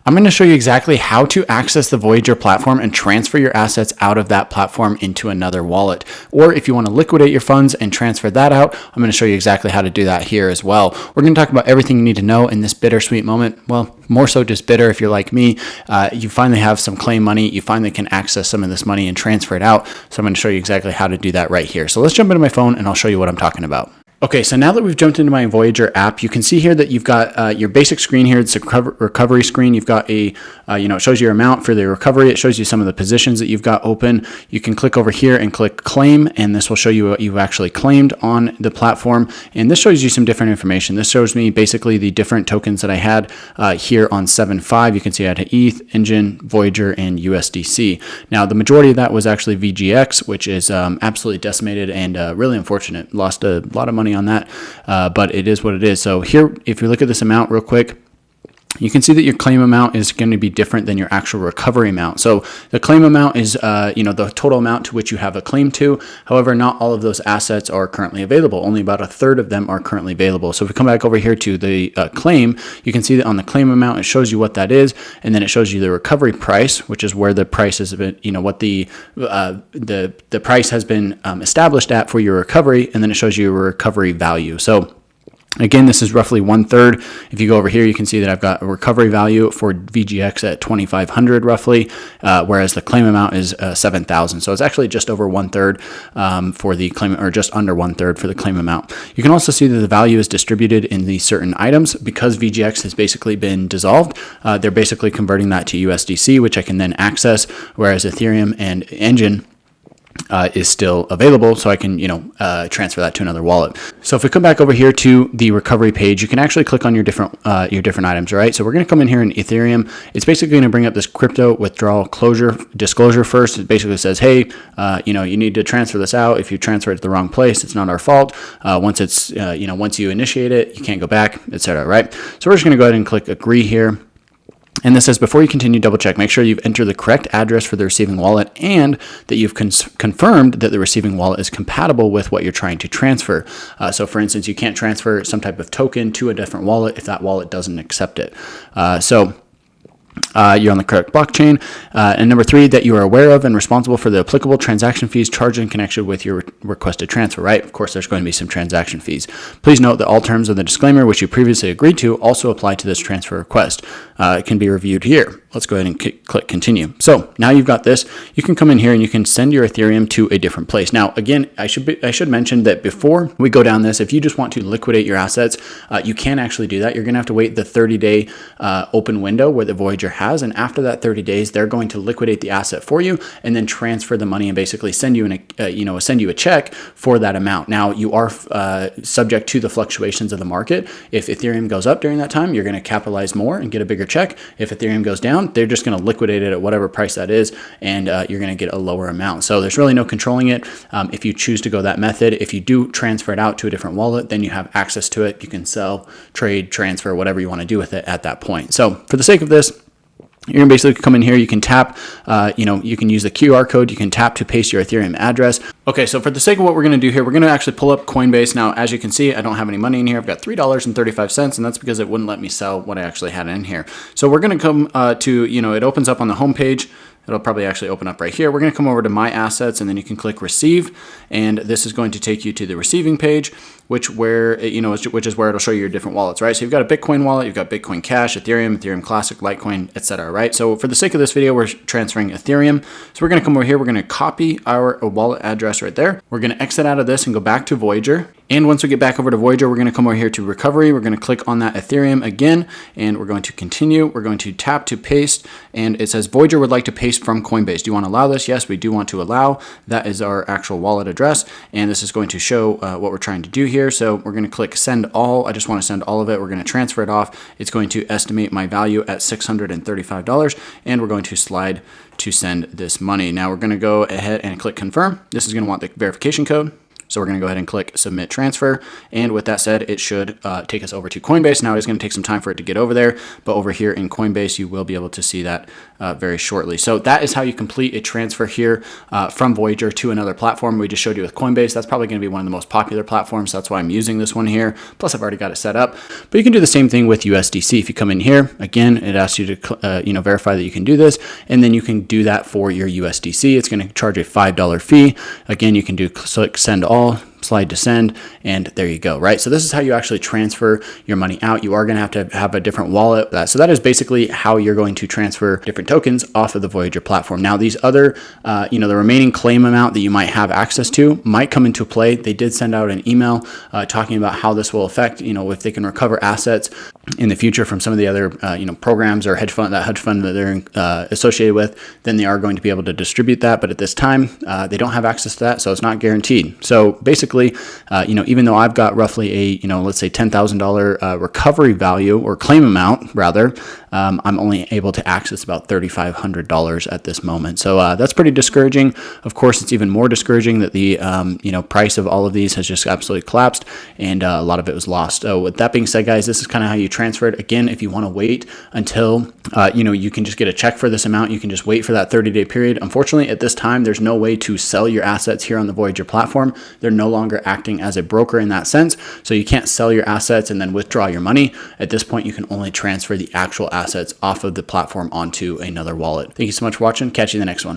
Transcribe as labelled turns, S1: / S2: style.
S1: I'm going to show you exactly how to access the Voyager platform and transfer your assets out of that platform into another wallet. Or if you want to liquidate your funds and transfer that out, I'm going to show you exactly how to do that here as well. We're going to talk about everything you need to know in this bittersweet moment. Well, more so just bitter if you're like me. You finally have some claim money. You finally can access some of this money and transfer it out. So I'm going to show you exactly how to do that right here. So let's jump into my phone and I'll show you what I'm talking about. Okay, so now that we've jumped into my Voyager app, you can see here that you've got your basic screen here. It's a recovery screen. You've got a, it shows your amount for the recovery. It shows you some of the positions that you've got open. You can click over here and click claim, and this will show you what you've actually claimed on the platform. And this shows you some different information. This shows me basically the different tokens that I had here on 7.5. You can see I had ETH, Engine, Voyager, and USDC. Now, the majority of that was actually VGX, which is absolutely decimated and really unfortunate. Lost a lot of money on that, but it is what it is. So here, if you look at this amount real quick, you can see that your claim amount is going to be different than your actual recovery amount. So the claim amount is, the total amount to which you have a claim to. However, not all of those assets are currently available. Only about a third of them are currently available. So if we come back over here to the claim, you can see that on the claim amount, it shows you what that is. And then it shows you the recovery price, which is where the price has been, what the price has been established at for your recovery. And then it shows you a recovery value. So again, this is roughly 1/3. If you go over here, you can see that I've got a recovery value for VGX at 2,500 roughly, whereas the claim amount is 7,000. So it's actually just over 1/3 for the claim, or just under 1/3 for the claim amount. You can also see that the value is distributed in these certain items because VGX has basically been dissolved. They're basically converting that to USDC, which I can then access, whereas Ethereum and Engine is still available, so I can transfer that to another wallet. So if we come back over here to the recovery page, you can actually click on your different items, right? So we're going to come in here in Ethereum. It's basically going to bring up this crypto withdrawal disclosure first. It basically says, hey, you need to transfer this out. If you transfer it to the wrong place, it's not our fault. Once it's once you initiate it, you can't go back, etc. Right? So we're just going to go ahead and click agree here. And this says, before you continue, double check, make sure you've entered the correct address for the receiving wallet and that you've confirmed that the receiving wallet is compatible with what you're trying to transfer. So for instance, you can't transfer some type of token to a different wallet if that wallet doesn't accept it. You're on the correct blockchain. And number 3, that you are aware of and responsible for the applicable transaction fees charged in connection with your requested transfer, right? Of course, there's going to be some transaction fees. Please note that all terms of the disclaimer, which you previously agreed to, also apply to this transfer request. It can be reviewed here. Let's go ahead and click continue. So now you've got this. You can come in here and you can send your Ethereum to a different place. Now, again, I should mention that before we go down this, if you just want to liquidate your assets, you can actually do that. You're going to have to wait the 30-day open window where the Voyager has, and after that 30 days, they're going to liquidate the asset for you and then transfer the money and basically send you a check for that amount. Now, you are subject to the fluctuations of the market. If Ethereum goes up during that time, you're going to capitalize more and get a bigger check. If Ethereum goes down, they're just going to liquidate it at whatever price that is, and you're going to get a lower amount. So there's really no controlling it if you choose to go that method. If you do transfer it out to a different wallet, then you have access to it. You can sell, trade, transfer, whatever you want to do with it at that point. So for the sake of this, you're going to basically come in here, you can tap, you can use the QR code, you can tap to paste your Ethereum address. Okay, so for the sake of what we're going to do here, we're going to actually pull up Coinbase. Now, as you can see, I don't have any money in here. I've got $3.35, and that's because it wouldn't let me sell what I actually had in here. So we're going to come it opens up on the home page. It'll probably actually open up right here. We're going to come over to My Assets, and then you can click Receive, and this is going to take you to the receiving page, which is where it'll show you your different wallets, right? So you've got a Bitcoin wallet, you've got Bitcoin Cash, Ethereum, Ethereum Classic, Litecoin, etc., right? So for the sake of this video, we're transferring Ethereum. So we're going to come over here, we're going to copy our wallet address right there. We're going to exit out of this and go back to Voyager. And once we get back over to Voyager, we're going to come over here to recovery. We're going to click on that Ethereum again, and we're going to continue. We're going to tap to paste, and it says Voyager would like to paste from Coinbase. Do you want to allow this? Yes, we do want to allow. That is our actual wallet address, and this is going to show what we're trying to do here. So we're going to click send all. I just want to send all of it. We're going to transfer it off. It's going to estimate my value at $635, and we're going to slide to send this money. Now we're going to go ahead and click confirm. This is going to want the verification code. So we're going to go ahead and click submit transfer. And with that said, it should take us over to Coinbase. Now it is going to take some time for it to get over there, but over here in Coinbase, you will be able to see that very shortly. So that is how you complete a transfer here from Voyager to another platform. We just showed you with Coinbase. That's probably going to be one of the most popular platforms. That's why I'm using this one here. Plus I've already got it set up, but you can do the same thing with USDC. If you come in here, again, it asks you to verify that you can do this, and then you can do that for your USDC. It's going to charge a $5 fee. Again, you can do click send all, slide to send, and there you go, right? So this is how you actually transfer your money out. You are going to have a different wallet. So that is basically how you're going to transfer different tokens off of the Voyager platform. Now these other, the remaining claim amount that you might have access to might come into play. They did send out an email talking about how this will affect, if they can recover assets in the future from some of the other, programs or hedge fund that they're associated with, then they are going to be able to distribute that. But at this time, they don't have access to that, so it's not guaranteed. So basically, even though I've got roughly a, let's say $10,000 recovery value or claim amount rather, I'm only able to access about $3,500 at this moment. So that's pretty discouraging. Of course, it's even more discouraging that the, price of all of these has just absolutely collapsed, and a lot of it was lost. So with that being said, guys, this is kind of how you transfer it. Again, if you want to wait until, you can just get a check for this amount, you can just wait for that 30-day period. Unfortunately, at this time, there's no way to sell your assets here on the Voyager platform. They're no longer acting as a broker in that sense. So you can't sell your assets and then withdraw your money. At this point, you can only transfer the actual assets off of the platform onto another wallet. Thank you so much for watching. Catch you in the next one.